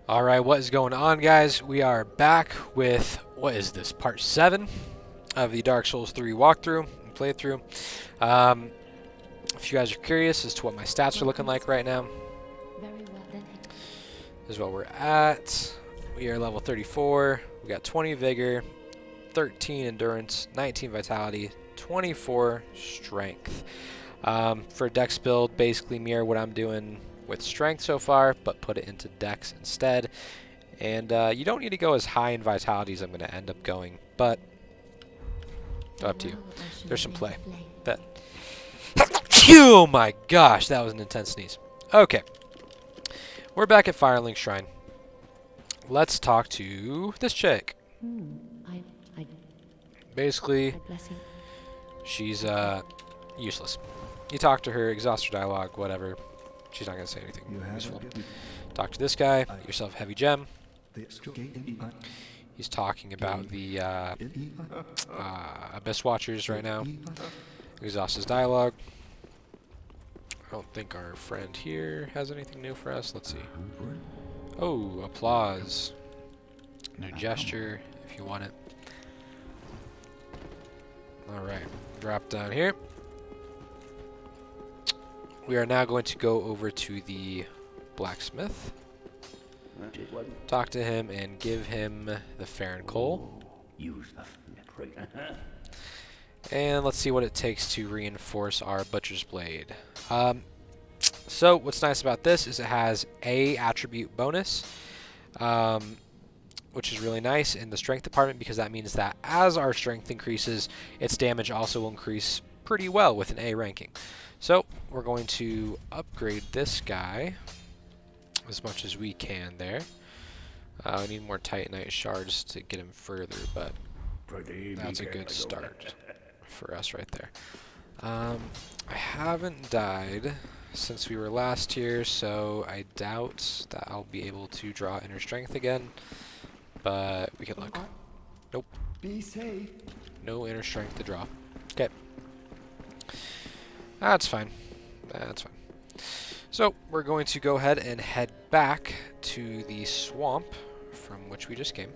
Alright, what is going on, guys? We are back with, what is this, part 7 of the Dark Souls 3 walkthrough and playthrough. Um, if you guys are curious as to what my stats are looking like right now, Very well then. this is what we're at. We are level 34. We got 20 Vigor, 13 Endurance, 19 Vitality, 24 Strength. For Dex build, basically mirror what I'm doing with Strength so far, but put it into Dex instead. And you don't need to go as high in Vitality as I'm going to end up going, but up to you. There's some play. Bet. Oh my gosh, that was an intense sneeze. Okay, we're back at Firelink Shrine. Let's talk to this chick. I Basically, blessing. she's useless. You talk to her, exhaust her dialogue, whatever. She's not going to say anything useful. Talk to this guy, get yourself a heavy gem. He's talking about the Abyss Watchers right now. Exhaust his dialogue. I don't think our friend here has anything new for us. Let's see. Oh, applause. New gesture, if you want it. Alright, drop down here. We are now going to go over to the blacksmith. Talk to him and give him the Farron coal. And let's see what it takes to reinforce our butcher's blade. So what's nice about this is it has a attribute bonus, which is really nice in the strength department, because that means that as our strength increases, its damage also will increase pretty well with an A ranking. So we're going to upgrade this guy as much as we can there. We need more Titanite shards to get him further, but that's a good start for us right there. I haven't died since we were last here, so I doubt that I'll be able to draw inner strength again, but we can look. Nope. Be safe. No inner strength to draw. Okay. That's fine. That's fine. So we're going to go ahead and head back to the swamp from which we just came.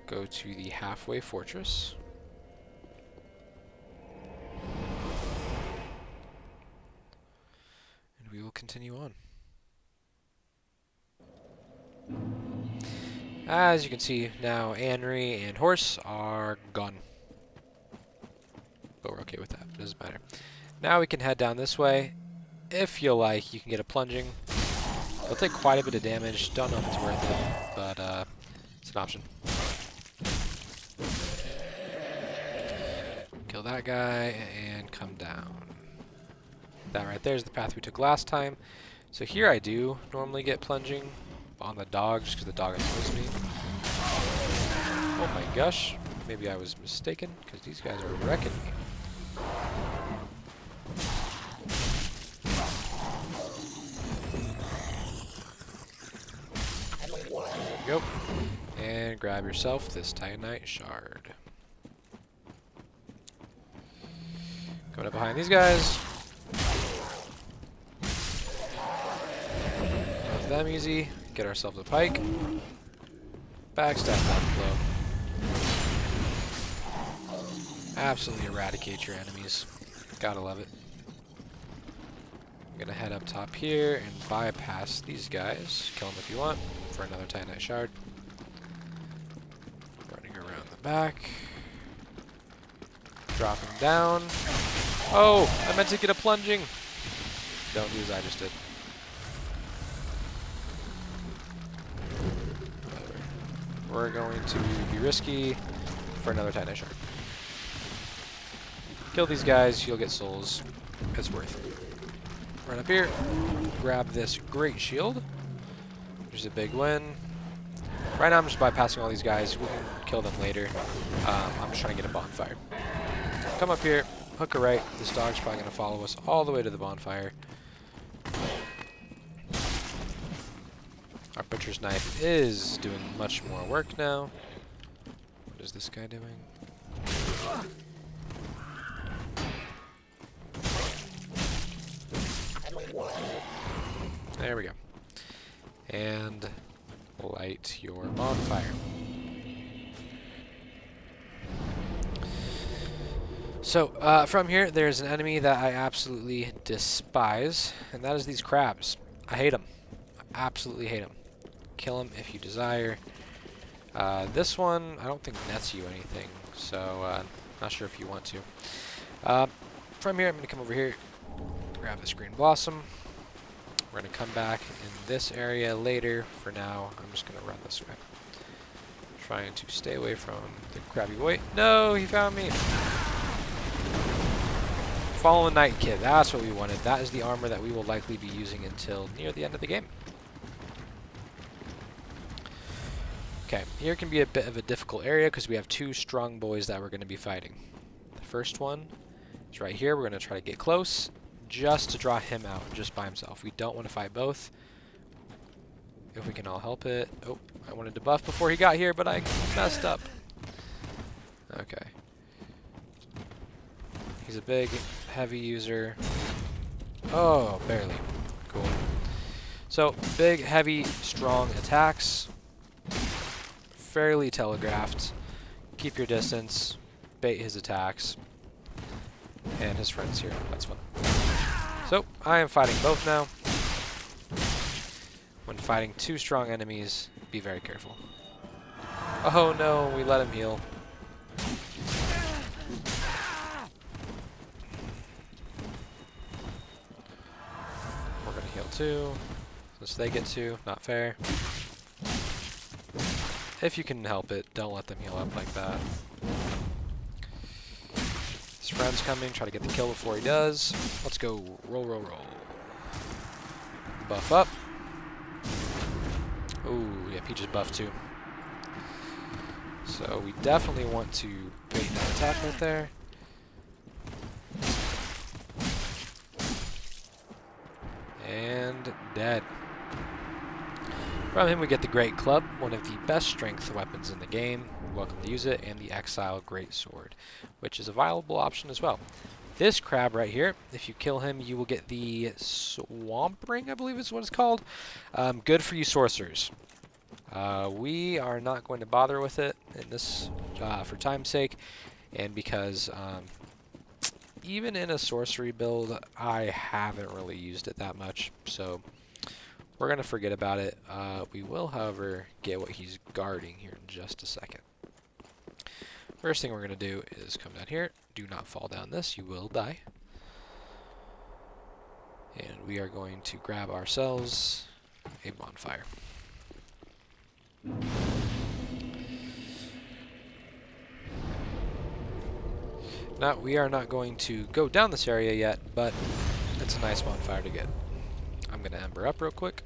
Go to the halfway fortress. And we will continue on. As you can see, now Anri and Horse are gone. But we're okay with that. It doesn't matter. Now we can head down this way. If you like, you can get a plunging. It'll take quite a bit of damage. Don't know if it's worth it, but it's an option. Kill that guy and come down. That right there is the path we took last time. So here I do normally get plunging on the dog, just because the dog annoys me. Oh my gosh. Maybe I was mistaken, because these guys are wrecking me. There you go. And grab yourself this Titanite shard. Going up behind these guys. Both them easy. Get ourselves a pike. Backstab that blow. Absolutely eradicate your enemies. Gotta love it. I'm gonna head up top here and bypass these guys. Kill them if you want for another Titanite shard. Running around the back. Dropping down. Oh, I meant to get a plunging. Don't do as I just did. We're going to be risky for another Titanite shard. Kill these guys, you'll get souls. It's worth it. Run up here, grab this great shield. There's a big win. Right now I'm just bypassing all these guys. We can kill them later. I'm just trying to get a bonfire. Come up here, hook a right. This dog's probably going to follow us all the way to the bonfire. Our butcher's knife is doing much more work now. What is this guy doing? There we go. And light your bonfire. So, from here, there's an enemy that I absolutely despise, and that is these crabs. I hate them. I absolutely hate them. Kill them if you desire. This one, I don't think nets you anything, so not sure if you want to. From here, I'm going to come over here, grab this green blossom. We're going to come back in this area later. For now, I'm just going to run this way. Trying to stay away from the crabby boy. No, he found me! Fallen Knight Kit, that's what we wanted. That is the armor that we will likely be using until near the end of the game. Okay, here can be a bit of a difficult area because we have two strong boys that we're going to be fighting. The first one is right here. We're going to try to get close just to draw him out just by himself. We don't want to fight both. If we can all help it. Oh, I wanted to buff before he got here, but I messed up. Okay. He's a big, heavy user. Oh, barely. Cool. So, big, heavy, strong attacks. Fairly telegraphed. Keep your distance. Bait his attacks. And his friends here. That's fun. So, I am fighting both now. When fighting two strong enemies, be very careful. Oh no, we let him heal. We're gonna heal too, since they get to. Not fair. If you can help it, don't let them heal up like that. His friend's coming, try to get the kill before he does. Let's go, roll, roll, roll. Buff up. Ooh, yeah, Peach is buffed too. So we definitely want to bait that attack right there. And dead. From him we get the Great Club, one of the best strength weapons in the game. Welcome to use it, and the Exile Great Sword, which is a viable option as well. This crab right here, if you kill him, you will get the Swamp Ring, I believe is what it's called. Good for you sorcerers. We are not going to bother with it in this for time's sake, and because even in a sorcery build, I haven't really used it that much, so we're going to forget about it. We will, however, get what he's guarding here in just a second. First thing we're going to do is come down here. Do not fall down this, you will die. And we are going to grab ourselves a bonfire. Now, we are not going to go down this area yet, but it's a nice bonfire to get. I'm going to ember up real quick,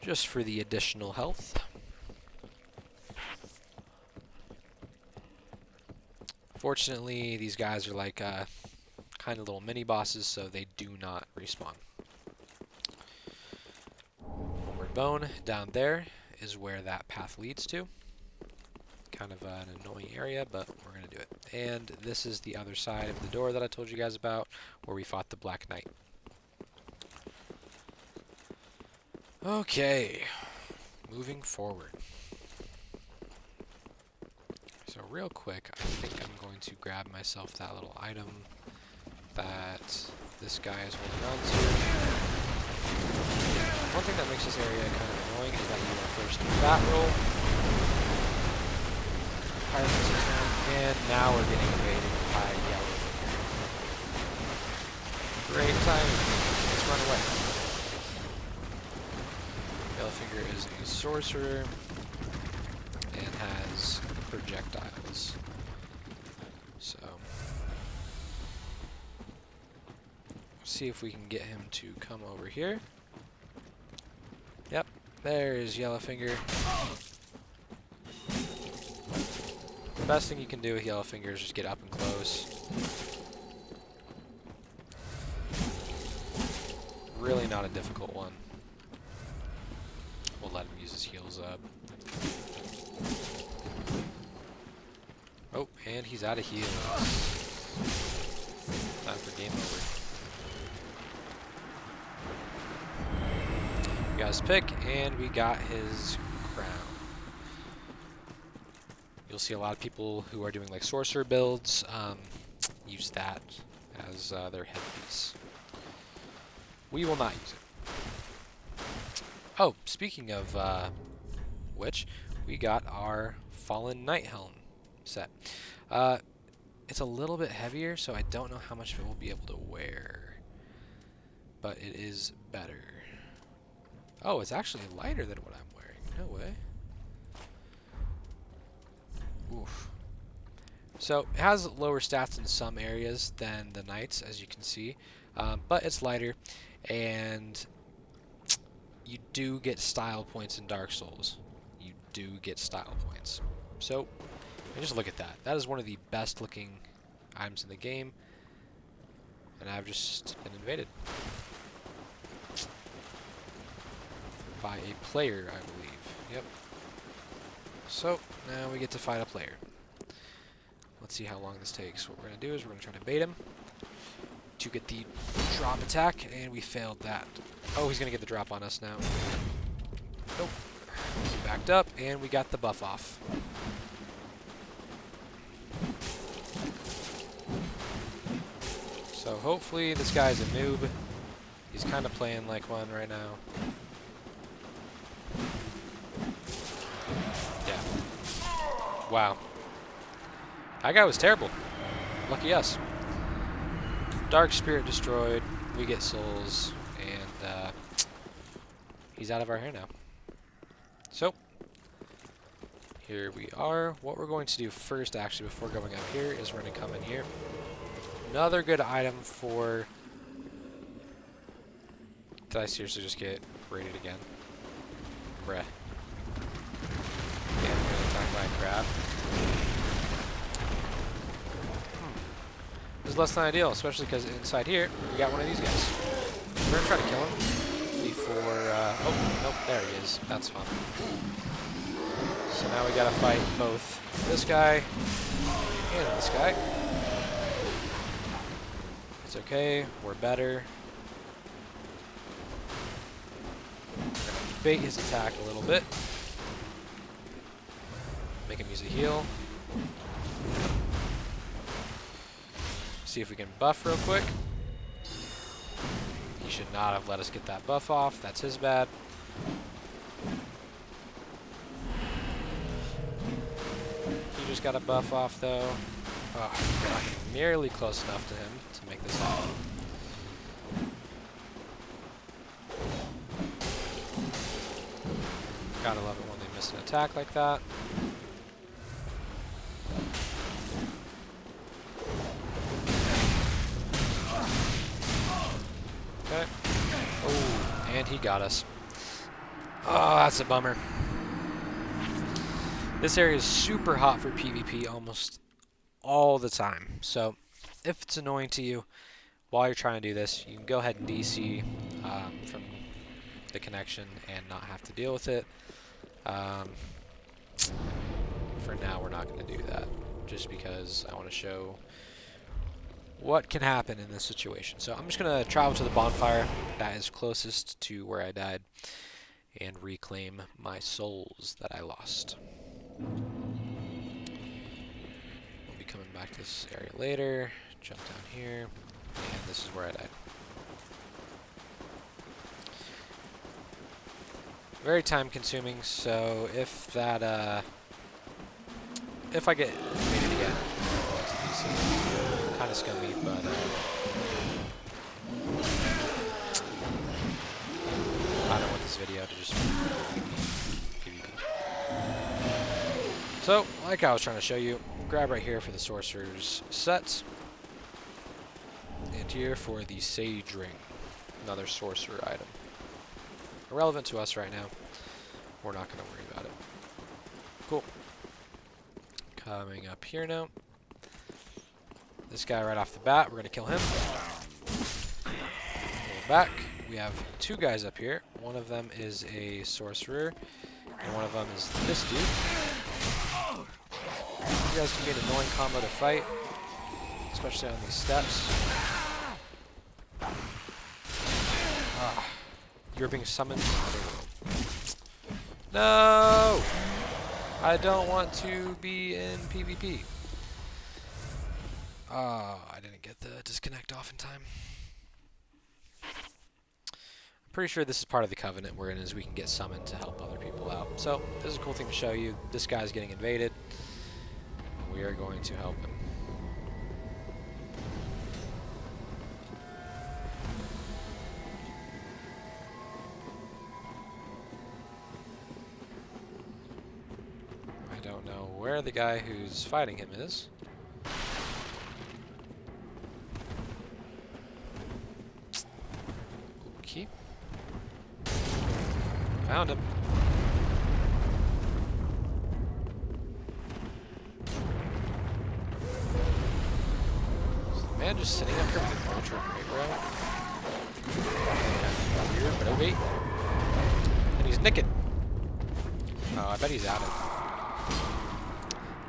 just for the additional health. Fortunately, these guys are like kind of little mini bosses, so they do not respawn. Homeward Bone down there is where that path leads to. Kind of an annoying area, but we're going to do it. And this is the other side of the door that I told you guys about, where we fought the Black Knight. Okay, moving forward. So real quick, I think I'm going to grab myself that little item that this guy is holding on to. One thing that makes this area kind of annoying is that you are first to fat roll. And now we're getting invaded by Yellow. Great timing. Let's run away. Yellowfinger is a sorcerer and has projectiles. So, see if we can get him to come over here. Yep, there's Yellowfinger. The best thing you can do with Yellowfinger is just get up and close. Really not a difficult one. We'll let him use his heals up. Oh, and he's out of heals. Time for game over. his pick, and we got his crown. You'll see a lot of people who are doing like sorcerer builds use that as their headpiece. We will not use it. Oh, speaking of which, we got our Fallen Knight helm set. It's a little bit heavier, so I don't know how much of it we'll be able to wear. But it is better. Oh, it's actually lighter than what I'm wearing. No way. Oof. So, it has lower stats in some areas than the Knights, as you can see. But it's lighter, and you do get style points in Dark Souls. You do get style points. So, just look at that. That is one of the best looking items in the game. And I've just been invaded. By a player, I believe. Yep. So, now we get to fight a player. Let's see how long this takes. What we're going to do is we're going to try to bait him to get the drop attack, and we failed that. Oh, he's going to get the drop on us now. Nope. We backed up, and we got the buff off. So hopefully this guy's a noob. He's kind of playing like one right now. Yeah. Wow. That guy was terrible. Lucky us. Dark Spirit destroyed. We get souls. And he's out of our hair now. So, here we are. What we're going to do first, actually, before going up here, is we're going to come in here. Another good item for... Did I seriously just get raided again? Bruh. Yeah, I'm getting attacked by a crab. This is less than ideal, especially because inside here, we got one of these guys. We're going to try to kill him before... oh, nope, there he is. That's fun. So now we got to fight both this guy and this guy. It's okay, we're better. We're gonna bait his attack a little bit. Make him use a heal. See if we can buff real quick. He should not have let us get that buff off. That's his bad. He just got a buff off though. Oh, we're not nearly close enough to him to make this happen. Gotta love it when they miss an attack like that. Okay. Oh, and he got us. Oh, that's a bummer. This area is super hot for PvP almost all the time. So if it's annoying to you while you're trying to do this, you can go ahead and DC from the connection and not have to deal with it. For now, we're not going to do that just because I want to show what can happen in this situation. So I'm just going to travel to the bonfire that is closest to where I died and reclaim my souls that I lost. We'll be coming back to this area later. Jump down here, and this is where I died. Very time consuming, so if that, if I get invaded again, kind of scummy, but I don't want this video to just PvP. So, like I was trying to show you, grab right here for the Sorcerer's set, and here for the Sage Ring, another Sorcerer item. Irrelevant to us right now. We're not going to worry about it. Cool. Coming up here now. This guy right off the bat, we're going to kill him. Pull back. We have two guys up here. One of them is a sorcerer, and one of them is this dude. You guys can be an annoying combo to fight, especially on these steps. You're being summoned to another world. No! I don't want to be in PvP. Oh, I didn't get the disconnect off in time. I'm pretty sure this is part of the covenant we're in, is we can get summoned to help other people out. So, this is a cool thing to show you. This guy's getting invaded. We are going to help him. I don't know where the guy who's fighting him is. Okay. Found him. Is the man just sitting up here with a culture great route? Weird, but okay. And he's naked. Oh, I bet he's out of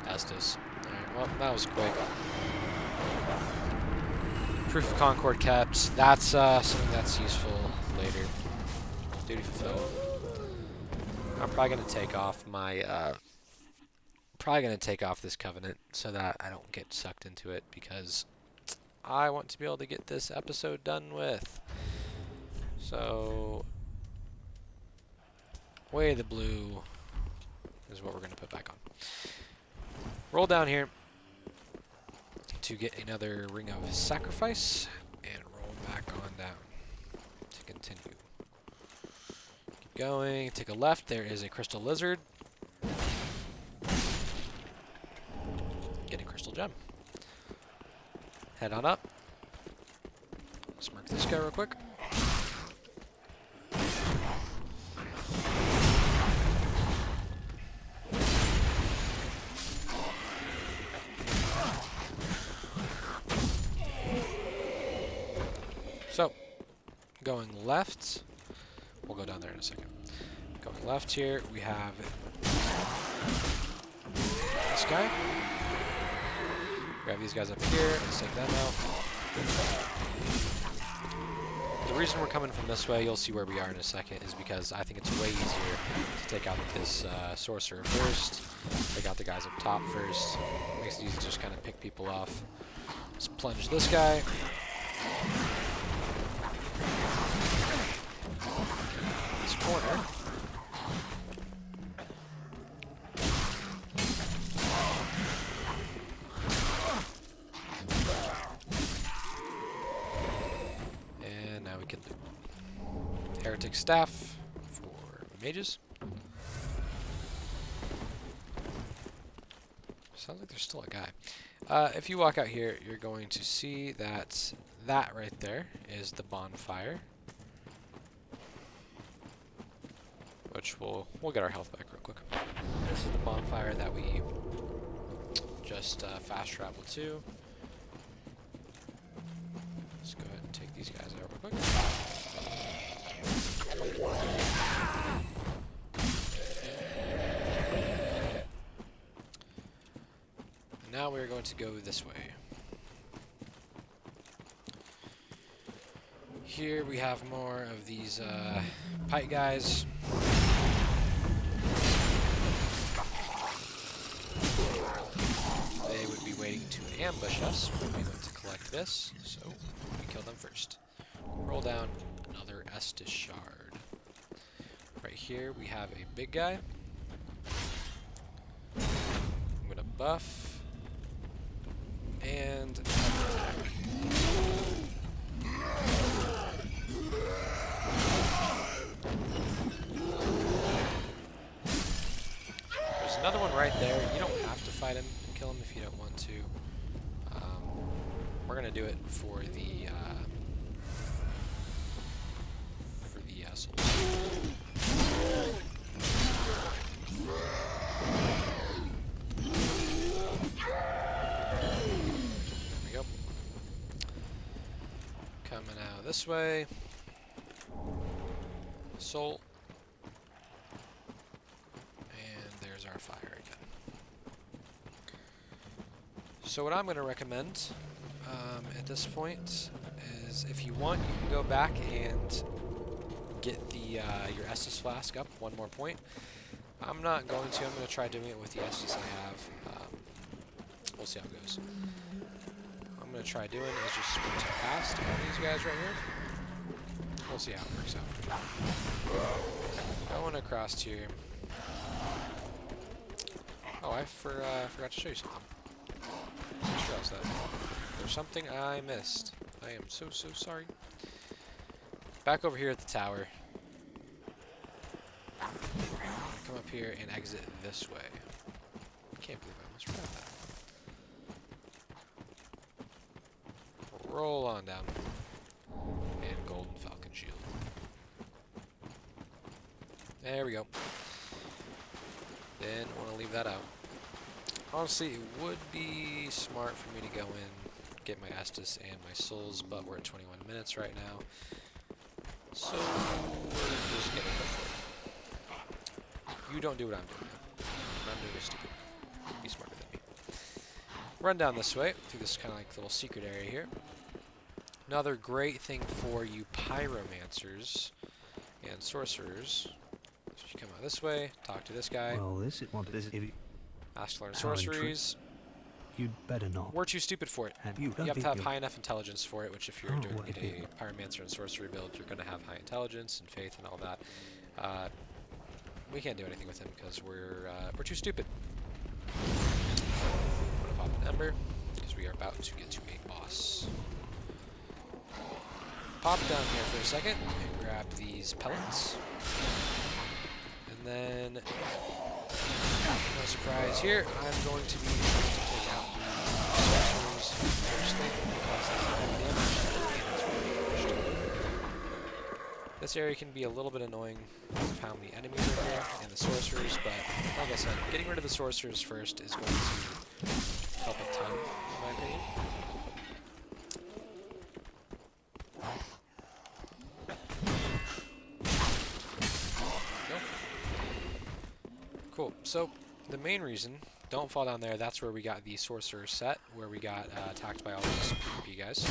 Estus. Alright, well, that was quick. Proof of Concord kept. That's something that's useful later. Duty fulfilled. I'm probably gonna take off my this covenant so that I don't get sucked into it, because I want to be able to get this episode done with. So Way the Blue is what we're gonna put back on. Roll down here to get another Ring of Sacrifice, and roll back on down to continue. Keep going, take a left, there is a Crystal Lizard. Get a Crystal Gem. Head on up. Let's mark this guy real quick. So, going left, we'll go down there in a second. Going left here, we have this guy. Grab these guys up here, let's take them out. The reason we're coming from this way, you'll see where we are in a second, is because I think it's way easier to take out this sorcerer first, take out the guys up top first. Makes it easy to just kind of pick people off. Let's plunge this guy. This corner. And now we can do Heretic Staff for mages. Sounds like there's still a guy. If you walk out here, you're going to see that that right there is the bonfire, which we'll get our health back real quick. This is the bonfire that we just fast traveled to. Let's go ahead and take these guys out real quick. And now we're going to go this way. Here we have more of these pike guys. They would be waiting to ambush us when we went to collect this, so we kill them first. Roll down another Estus shard. Right here we have a big guy. I'm gonna buff and attack. There's another one right there. You don't have to fight him and kill him if you don't want to. We're gonna do it for the souls. There we go. Coming out this way. Soul. And there's our fire again. So what I'm going to recommend at this point is, if you want, you can go back and get the your Estus flask up 1 more point. I'm not going to. I'm going to try doing it with the Estus I have. We'll see how it goes. What I'm going to try doing is just sprint past all these guys right here. We'll see how it works out. Going across here. Oh, I forgot to show you something. Just realized that. There's something I missed. I am so sorry. Back over here at the tower. Come up here and exit this way. I can't believe I almost forgot that. Roll on down. And Golden Falcon Shield. There we go. Didn't want to leave that out. Honestly, it would be smart for me to go in, get my Estus and my souls, but we're at 21 minutes right now. So, we're just getting go for it. You don't do what I'm doing now. What I'm doing is stupid. Be smarter than me. Run down this way, through this kind of like little secret area here. Another great thing for you pyromancers and sorcerers. So you come out this way, talk to this guy. Well, this is what this is. Ask to learn sorceries. You'd better not. We're too stupid for it. Have You have to think have you'll- high enough intelligence for it, which if you're Oh, doing what a if pyromancer and sorcery build, you're going to have high intelligence and faith and all that. We can't do anything with him because we're too stupid. I'm going to pop an ember because we are about to get to a boss. Pop down here for a second and grab these pellets. And then, no surprise here, I'm going to be trying to take out the sorcerers first thing because they have heavy damage and it's really pushed. This area can be a little bit annoying because of how many enemies are here and the sorcerers, but like I said, getting rid of the sorcerers first is going to help a ton, in my opinion. Cool. So, the main reason, don't fall down there, that's where we got the sorcerer set, where we got attacked by all these PvP guys.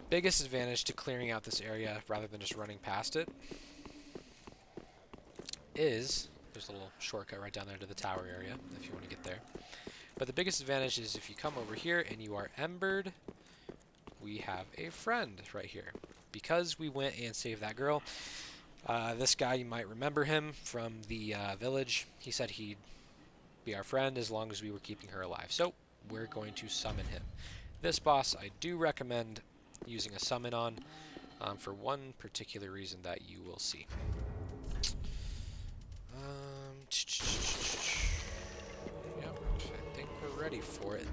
Biggest advantage to clearing out this area rather than just running past it is, there's a little shortcut right down there to the tower area if you want to get there. But the biggest advantage is if you come over here and you are embered, we have a friend right here. Because we went and saved that girl, this guy, you might remember him from the village. He said he'd be our friend as long as we were keeping her alive. So, we're going to summon him. This boss, I do recommend using a summon on for one particular reason that you will see. Yep, I think we're ready for it.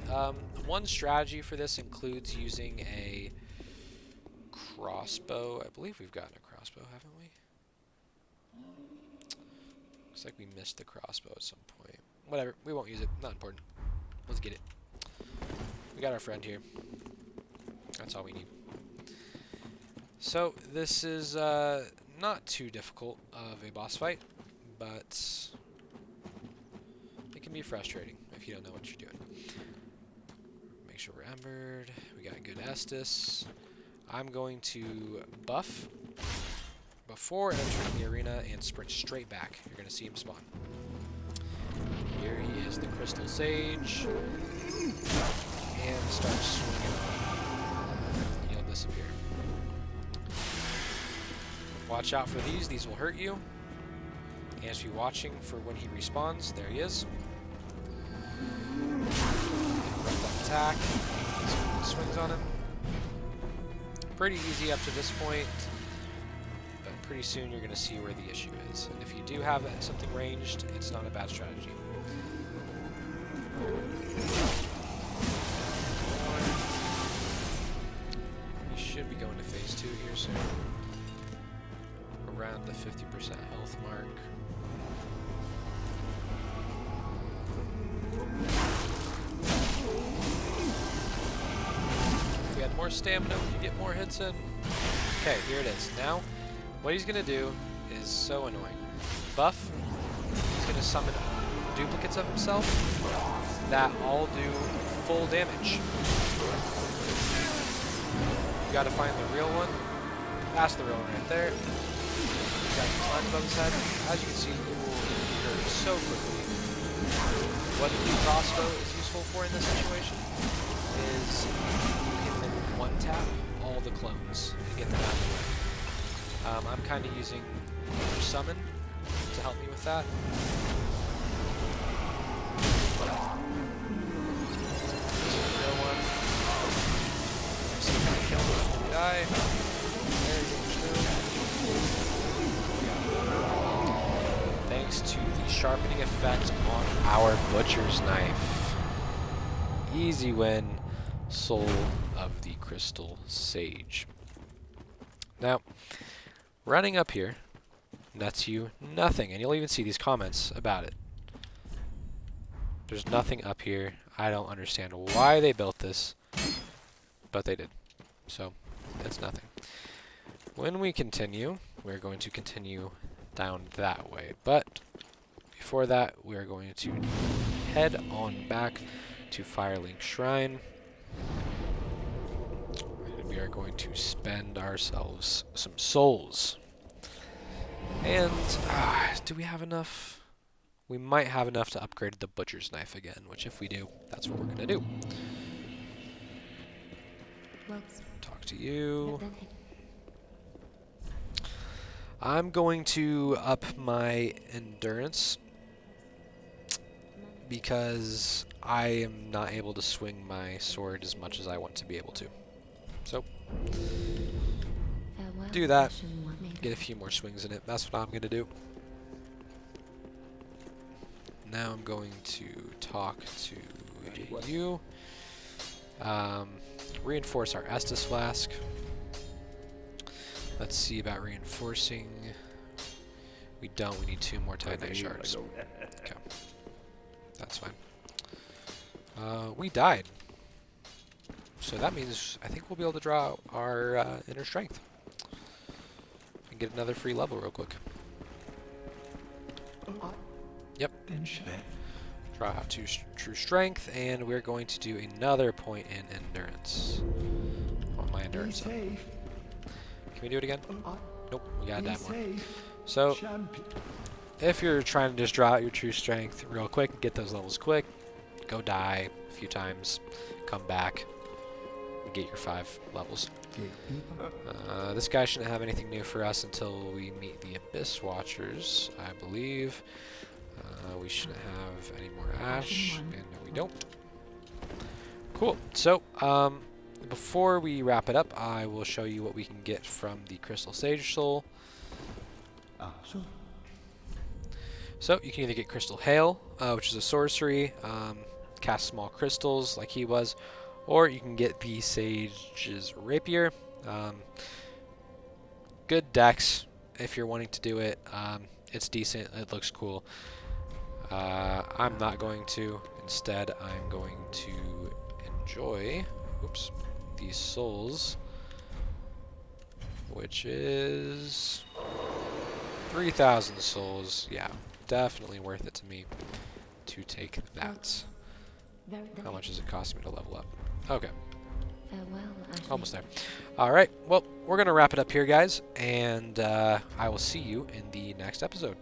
One strategy for this includes using a crossbow. I believe we've gotten a crossbow, haven't we? Looks like we missed the crossbow at some point. Whatever, we won't use it. Not important. Let's get it. We got our friend here. That's all we need. So, this is not too difficult of a boss fight, but it can be frustrating if you don't know what you're doing. Make sure we're embered. We got good Estus. I'm going to buff before entering the arena and sprint straight back. You're going to see him spawn. Here he is, the Crystal Sage. And start swinging on. He'll disappear. Watch out for these. These will hurt you. And just be watching for when he respawns. There he is. Attack. Swings on him. Pretty easy up to this point, but pretty soon you're going to see where the issue is. And if you do have something ranged, it's not a bad strategy. We should be going to phase 2 here soon. Around the 50% health mark. If we had more stamina, we could get more hits in. Okay, here it is. Now, what he's going to do is so annoying. Buff, he's going to summon duplicates of himself that all do full damage. You gotta find the real one. That's the real one right there. Got the slime above his head. As you can see, it will hurt so quickly. What the crossbow is useful for in this situation is you can one tap all the clones and get them out of the way. I'm kind of using summon to help me with that. This is the real one. See if I can kill him before we die. There you go. Thanks to the sharpening effect on our butcher's knife. Easy win, Soul of the Crystal Sage. Now, running up here nets you nothing, and you'll even see these comments about it. There's nothing up here. I don't understand why they built this, but they did. So, it's nothing. When we continue, we're going to continue down that way. But before that, we are going to head on back to Firelink Shrine. And we are going to spend ourselves some souls. And do we have enough? We might have enough to upgrade the Butcher's Knife again, which if we do, that's what we're going to do. Well, Talk to you. then he- I'm going to up my endurance because I am not able to swing my sword as much as I want to be able to. So, farewell, do that. Ashen One. Get a few more swings in it. That's what I'm going to do. Now I'm going to talk to you. Reinforce our Estus Flask. Let's see about reinforcing. We don't. We need 2 more Titanite shards. Okay. That's fine. We died. So that means I think we'll be able to draw our inner strength. And get another free level real quick. Yep. Draw out 2 true strength, and we're going to do another point in endurance. On my endurance up. Can we do it again? Nope, we gotta die more. So, if you're trying to just draw out your true strength real quick, get those levels quick, go die a few times, come back, and get your 5 levels. This guy shouldn't have anything new for us until we meet the Abyss Watchers, I believe. We shouldn't have any more ash, and no, we don't. Cool. So, before we wrap it up, I will show you what we can get from the Crystal Sage Soul. So, you can either get Crystal Hail, which is a sorcery, cast small crystals like he was, or you can get the Sage's Rapier. Good dex if you're wanting to do it. It's decent, it looks cool. I'm not going to. Instead, I'm going to enjoy these souls, which is 3,000 souls. Yeah, definitely worth it to me to take that. How much does it cost me to level up? Okay, Farewell, Ashen. almost there. All right, well, we're going to wrap it up here, guys, and I will see you in the next episode.